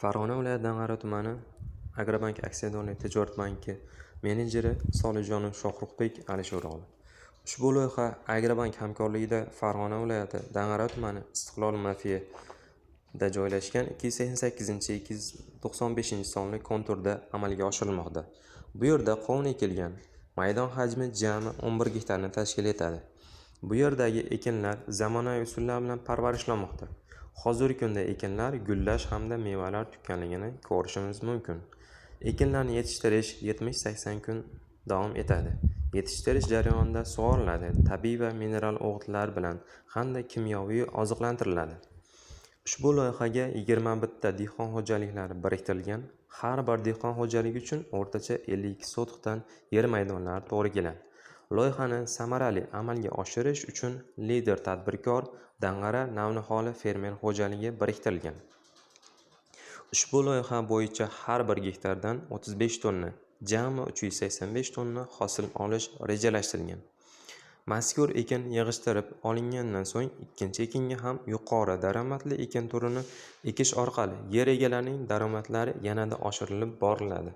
Farg'ona viloyati Dang'ara tumani Agrobank aksiyadorlik tijorat banki menejeri Solijonov Shohruxbek Alisherog'li. Ushbu loyiha Agrobank hamkorligida Farg'ona viloyati Dang'ara tumani Istiqlol mavqeida joylashgan 288-295 sonli konturda amalga oshirilmoqda. Bu yerda qovun ekilgan. Maydon hajmi jami 11 gektarni tashkil etadi. Bu yerdagi ekinlar zamonaviy usullar bilan parvarishlanmoqda. Hozirgi kunda ekinlar gullash hamda mevalar tutganligini ko'rishimiz mumkin. Ekinlarni yetishtirish 70-80 kun davom etadi. Yetishtirish jarayonida sug'oriladi, tabiiy va mineral o'g'itlar bilan hamda kimyoviy oziqlantiriladi. Ushbu loyihaga 21 ta dehqon xo'jaliklari biriktirilgan. Har bir dehqon xo'jaligi uchun o'rtacha 52 sotixdan yer maydonlari to'g'ri keladi. Loyihani samarali amalga oshirish uchun lider tadbirkor Dang'ara Navniholi fermer xo'jaligi biriktirilgan. Ushbu loyiha bo'yicha har bir gektardan 35 tonna, jami 385 tonna hosil olish rejalashtirilgan. Mazkur ekin yig'ishtirib olingandan so'ng ikkinchi ekinga ham yuqori daromadli ekin turini ekish orqali yer egalarining daromadlari yanada oshirilib boriladi.